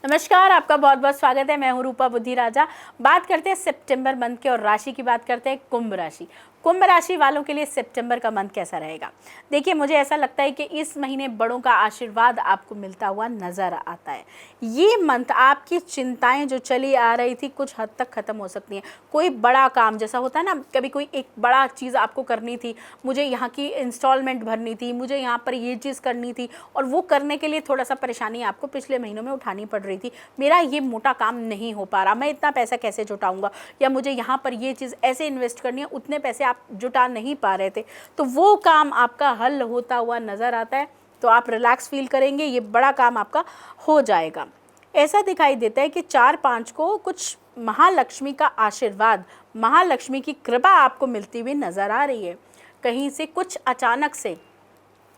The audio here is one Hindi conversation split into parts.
नमस्कार, आपका बहुत बहुत स्वागत है। मैं हूं रूपा बुद्धि राजा। बात करते हैं सितंबर मंथ के और राशि की बात करते हैं कुंभ राशि। कुंभ राशि वालों के लिए सितंबर का मंथ कैसा रहेगा? देखिए, मुझे ऐसा लगता है कि इस महीने बड़ों का आशीर्वाद आपको मिलता हुआ नजर आता है। ये मंथ आपकी चिंताएं जो चली आ रही थी कुछ हद तक खत्म हो सकती हैं। कोई बड़ा काम जैसा होता है ना, कभी कोई एक बड़ा चीज़ आपको करनी थी, मुझे यहाँ की इंस्टॉलमेंट भरनी थी, मुझे यहाँ पर ये चीज़ करनी थी और वो करने के लिए थोड़ा सा परेशानी आपको पिछले महीनों में उठानी पड़ रही थी। मेरा ये मोटा काम नहीं हो पा रहा, मैं इतना पैसा कैसे जुटाऊंगा, या मुझे यहाँ पर ये चीज़ ऐसे इन्वेस्ट करनी है, उतने पैसे आप जुटा नहीं पा रहे थे, तो वो काम आपका हल होता हुआ नज़र आता है। तो आप रिलैक्स फील करेंगे, ये बड़ा काम आपका हो जाएगा। ऐसा दिखाई देता है कि 4-5 को कुछ महालक्ष्मी का आशीर्वाद, महालक्ष्मी की कृपा आपको मिलती हुई नज़र आ रही है। कहीं से कुछ अचानक से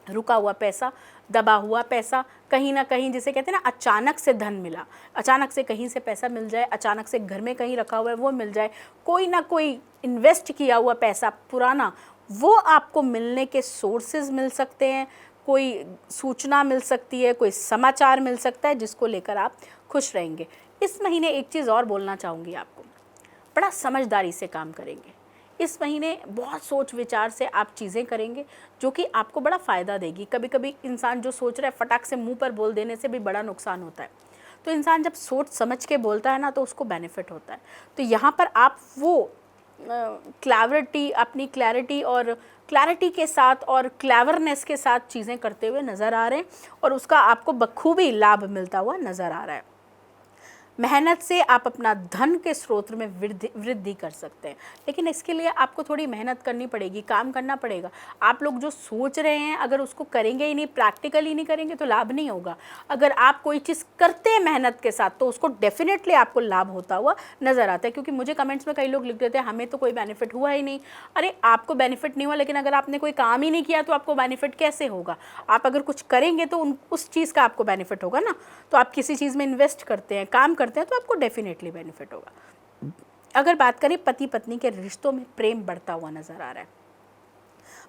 रुका हुआ पैसा, दबा हुआ पैसा, कहीं ना कहीं जिसे कहते हैं ना अचानक से धन मिला, अचानक से कहीं से पैसा मिल जाए, अचानक से घर में कहीं रखा हुआ है वो मिल जाए, कोई ना कोई इन्वेस्ट किया हुआ पैसा पुराना वो आपको मिलने के सोर्सेज मिल सकते हैं। कोई सूचना मिल सकती है, कोई समाचार मिल सकता है जिसको लेकर आप खुश रहेंगे। इस महीने एक चीज़ और बोलना चाहूँगी आपको, बड़ा समझदारी से काम करेंगे। इस महीने बहुत सोच विचार से आप चीज़ें करेंगे जो कि आपको बड़ा फ़ायदा देगी। कभी कभी इंसान जो सोच रहा है फटाक से मुंह पर बोल देने से भी बड़ा नुकसान होता है। तो इंसान जब सोच समझ के बोलता है ना तो उसको बेनिफिट होता है। तो यहाँ पर आप वो क्लैरिटी, अपनी क्लैरिटी और क्लैरिटी के साथ और क्लेवरनेस के साथ चीज़ें करते हुए नज़र आ रहे हैं और उसका आपको बखूबी लाभ मिलता हुआ नज़र आ रहा है। मेहनत से आप अपना धन के स्रोत में वृद्धि कर सकते हैं, लेकिन इसके लिए आपको थोड़ी मेहनत करनी पड़ेगी, काम करना पड़ेगा। आप लोग जो सोच रहे हैं अगर उसको करेंगे ही नहीं, प्रैक्टिकली नहीं करेंगे तो लाभ नहीं होगा। अगर आप कोई चीज़ करते हैं मेहनत के साथ तो उसको डेफिनेटली आपको लाभ होता हुआ नज़र आता है। क्योंकि मुझे कमेंट्स में कई लोग लिख देते हैं हमें तो कोई बेनिफिट हुआ ही नहीं। अरे आपको बेनिफिट नहीं हुआ, लेकिन अगर आपने कोई काम ही नहीं किया तो आपको बेनिफिट कैसे होगा? आप अगर कुछ करेंगे तो उस चीज़ का आपको बेनिफिट होगा ना। तो आप किसी चीज़ में इन्वेस्ट करते हैं, काम करते हैं, तो आपको डेफिनेटली बेनिफिट होगा। अगर बात करें पति पत्नी के रिश्तों में, प्रेम बढ़ता हुआ नजर आ रहा है।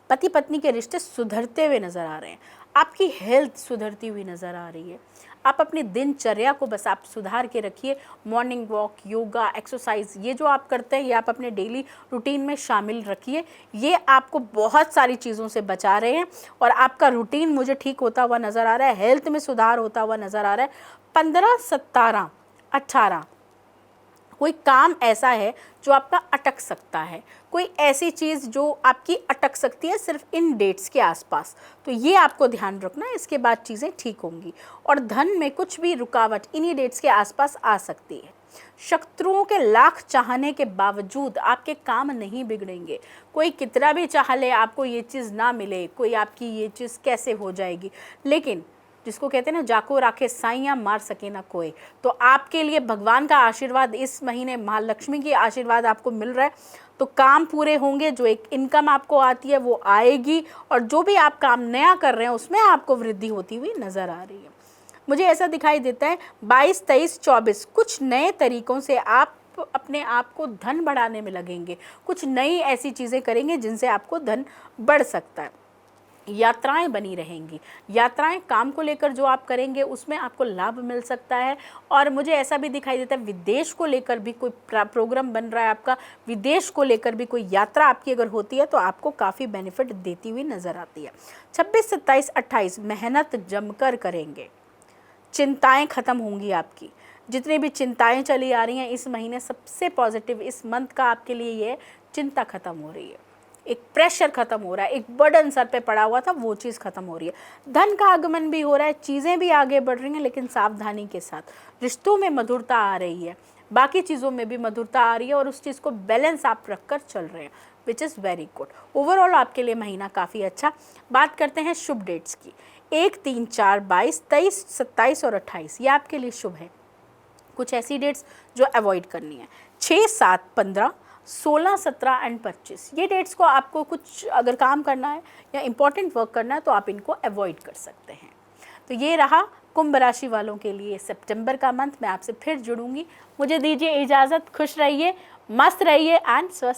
पति पत्नी के रिश्ते सुधरते हुए नजर आ रहे हैं। आपकी हेल्थ सुधरती हुई नजर आ रही है। आप अपनी दिनचर्या को बस आप सुधार के रखिए। मॉर्निंग वॉक, योगा, एक्सरसाइज, ये जो आप करते हैं ये आप अपने डेली रूटीन में शामिल रखिए। ये आपको बहुत सारी चीज़ों से बचा रहे हैं और आपका रूटीन मुझे ठीक होता हुआ नज़र आ रहा है, हेल्थ में सुधार होता हुआ नज़र आ रहा है। 15, 17, 18 कोई काम ऐसा है जो आपका अटक सकता है, कोई ऐसी चीज़ जो आपकी अटक सकती है सिर्फ इन डेट्स के आसपास, तो ये आपको ध्यान रखना है। इसके बाद चीज़ें ठीक होंगी और धन में कुछ भी रुकावट इन्हीं डेट्स के आसपास आ सकती है। शत्रुओं के लाख चाहने के बावजूद आपके काम नहीं बिगड़ेंगे। कोई कितना भी चाह ले आपको ये चीज़ ना मिले, कोई आपकी ये चीज़ कैसे हो जाएगी, लेकिन जिसको कहते हैं ना जाको राखे साइयाँ मार सके ना कोई, तो आपके लिए भगवान का आशीर्वाद इस महीने, महालक्ष्मी की आशीर्वाद आपको मिल रहा है। तो काम पूरे होंगे, जो एक इनकम आपको आती है वो आएगी और जो भी आप काम नया कर रहे हैं उसमें आपको वृद्धि होती हुई नज़र आ रही है। मुझे ऐसा दिखाई देता है 22, 23, 24 कुछ नए तरीक़ों से आप अपने आप को धन बढ़ाने में लगेंगे। कुछ नई ऐसी चीज़ें करेंगे जिनसे आपको धन बढ़ सकता है। यात्राएं बनी रहेंगी। यात्राएं, काम को लेकर जो आप करेंगे उसमें आपको लाभ मिल सकता है। और मुझे ऐसा भी दिखाई देता है विदेश को लेकर भी कोई प्रोग्राम बन रहा है आपका, विदेश को लेकर भी कोई यात्रा आपकी अगर होती है तो आपको काफ़ी बेनिफिट देती हुई नज़र आती है। 26, 27, 28 मेहनत जमकर करेंगे, चिंताएँ ख़त्म होंगी आपकी। जितनी भी चिंताएँ चली आ रही हैं इस महीने, सबसे पॉजिटिव इस मंथ का आपके लिए ये चिंता ख़त्म हो रही है। एक प्रेशर खत्म हो रहा है, एक बर्डन सर पे पड़ा हुआ था वो चीज़ खत्म हो रही है। धन का आगमन भी हो रहा है, चीज़ें भी आगे बढ़ रही हैं, लेकिन सावधानी के साथ। रिश्तों में मधुरता आ रही है, बाकी चीज़ों में भी मधुरता आ रही है और उस चीज़ को बैलेंस आप रख कर चल रहे हैं, which is very good. Overall आपके लिए महीना काफ़ी अच्छा। बात करते हैं शुभ डेट्स की। 1, 3, 4, 22, 23, 27 और 28 ये आपके लिए शुभ है। कुछ ऐसी डेट्स जो अवॉइड करनी है। 6, 7, 15, 16, 17 एंड 25 ये डेट्स को आपको कुछ अगर काम करना है या इम्पॉर्टेंट वर्क करना है तो आप इनको अवॉइड कर सकते हैं। तो ये रहा कुंभ राशि वालों के लिए सितंबर का मंथ। मैं आपसे फिर जुड़ूंगी। मुझे दीजिए इजाज़त। खुश रहिए, मस्त रहिए एंड स्वस्थ